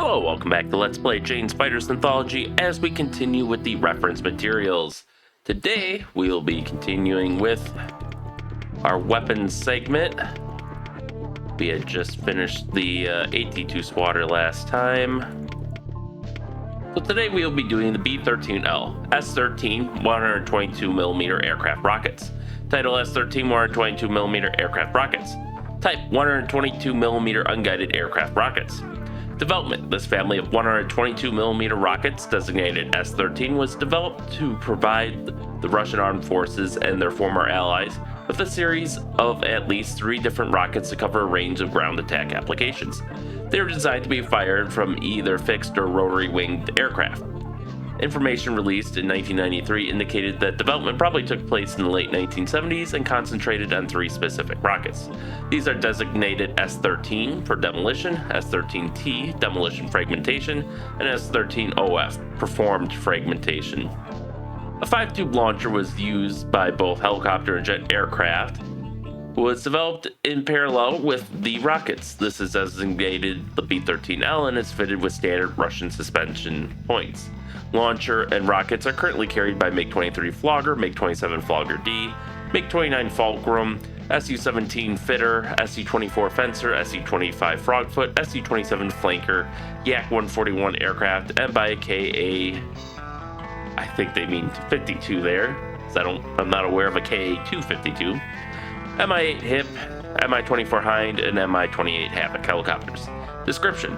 Hello, welcome back to Let's Play Jane's Fighters Anthology as we continue with the reference materials. Today, we'll be continuing with our weapons segment. We had just finished the AT-2 swatter last time. So today we'll be doing the B-13L, S-13 122mm aircraft rockets. Title S-13 122mm aircraft rockets. Type 122mm unguided aircraft rockets. Development. This family of 122mm rockets, designated S-13, was developed to provide the Russian armed forces and their former allies with a series of at least 3 different rockets to cover a range of ground attack applications. They were designed to be fired from either fixed or rotary-winged aircraft. Information released in 1993 indicated that development probably took place in the late 1970s and concentrated on 3 specific rockets. These are designated S-13 for demolition, S-13T, demolition fragmentation, and S-13OF, performed fragmentation. A 5-tube launcher was used by both helicopter and jet aircraft. Was developed in parallel with the rockets. This is designated the B-13L and is fitted with standard Russian suspension points. Launcher and rockets are currently carried by MiG-23 Flogger, MiG-27 Flogger D, MiG-29 Fulcrum, Su-17 Fitter, Su-24 Fencer, Su-25 Frogfoot, Su-27 Flanker, Yak-141 aircraft, and by KA, I think they mean 52 there, because I'm not aware of a KA-252, Mi-8 HIP, Mi-24 Hind, and Mi-28 Havoc helicopters. Description.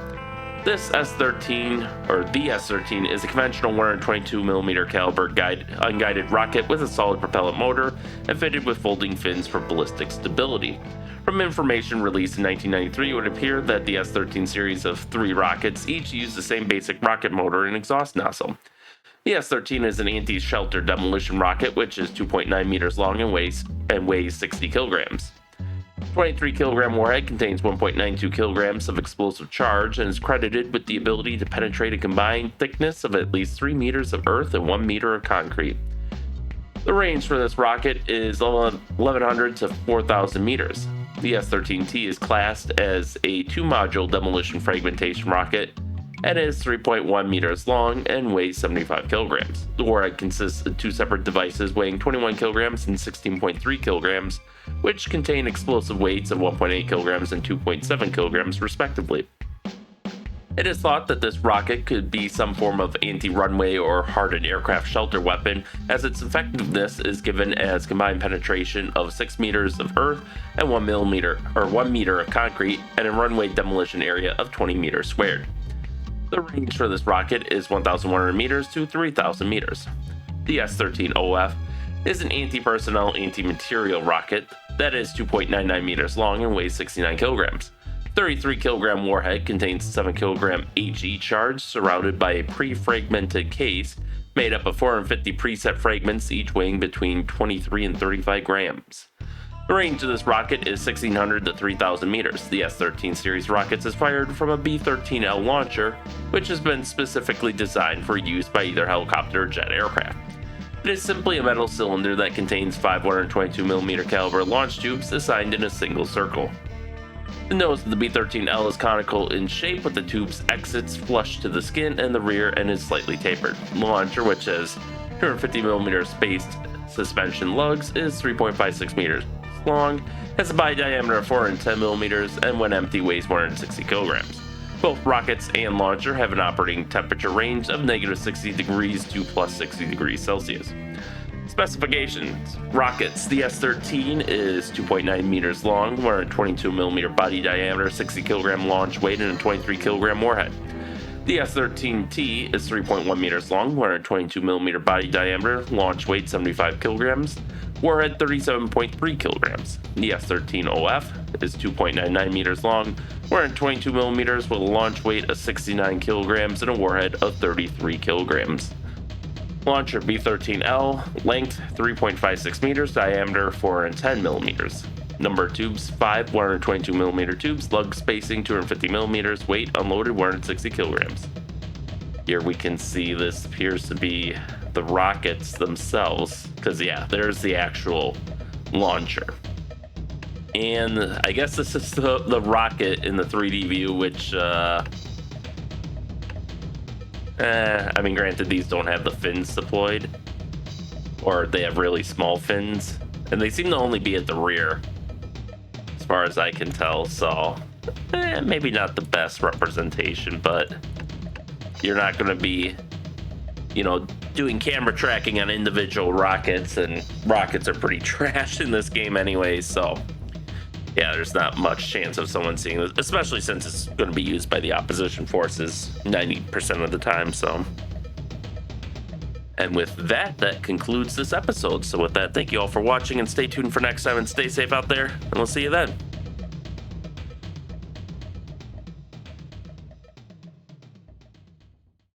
This S-13, or the S-13, is a conventional 122mm caliber unguided rocket with a solid propellant motor and fitted with folding fins for ballistic stability. From information released in 1993, it would appear that the S-13 series of 3 rockets each use the same basic rocket motor and exhaust nozzle. The S-13 is an anti-shelter demolition rocket which is 2.9 meters long and weighs 60 kilograms. 23 kilogram warhead contains 1.92 kilograms of explosive charge and is credited with the ability to penetrate a combined thickness of at least 3 meters of earth and 1 meter of concrete. The range for this rocket is 1,100 to 4,000 meters. The S-13T is classed as a 2-module demolition fragmentation rocket and is 3.1 meters long and weighs 75 kilograms. The warhead consists of 2 separate devices weighing 21 kilograms and 16.3 kilograms, which contain explosive weights of 1.8 kilograms and 2.7 kilograms respectively. It is thought that this rocket could be some form of anti-runway or hardened aircraft shelter weapon, as its effectiveness is given as combined penetration of 6 meters of earth and 1 meter of concrete, and a runway demolition area of 20 meters squared. The range for this rocket is 1,100 meters to 3,000 meters. The S-13OF is an anti-personnel, anti-material rocket that is 2.99 meters long and weighs 69 kilograms. 33 kilogram warhead contains 7 kilogram HE charge surrounded by a pre-fragmented case made up of 450 preset fragments, each weighing between 23 and 35 grams. The range of this rocket is 1,600 to 3,000 meters. The S-13 series rockets is fired from a B-13L launcher, which has been specifically designed for use by either helicopter or jet aircraft. It is simply a metal cylinder that contains 5 122mm caliber launch tubes assigned in a single circle. The nose of the B-13L is conical in shape, with the tube's exits flush to the skin, and the rear end is slightly tapered. The launcher, which has 250mm spaced suspension lugs, is 3.56 meters long, has a body diameter of 410mm, and when empty weighs 160 kilograms. Both rockets and launcher have an operating temperature range of -60 degrees to +60 degrees Celsius. Specifications. Rockets. The S-13 is 2.9 meters long, 122mm body diameter, 60 kilogram launch weight, and a 23 kilogram warhead. The S-13T is 3.1 meters long, 122mm body diameter, launch weight 75 kilograms, warhead 37.3 kilograms. The S-13OF is 2.99 meters long, 122mm with a launch weight of 69 kilograms and a warhead of 33 kilograms. Launcher B-13L, length 3.56 meters, diameter 410 millimeters. Number of tubes, 5 122mm tubes, lug spacing 250mm, weight unloaded 160 kilograms. Here we can see this appears to be the rockets themselves, because yeah, there's the actual launcher. And I guess this is the rocket in the 3D view, which I mean, granted, these don't have the fins deployed, or they have really small fins, and they seem to only be at the rear, as far as I can tell. So, maybe not the best representation, but you're not going to be, doing camera tracking on individual rockets, and rockets are pretty trash in this game anyway. So, yeah, there's not much chance of someone seeing this, especially since it's going to be used by the opposition forces 90% of the time. So, and with that, that concludes this episode. So with that, thank you all for watching, and stay tuned for next time, and stay safe out there, and we'll see you then.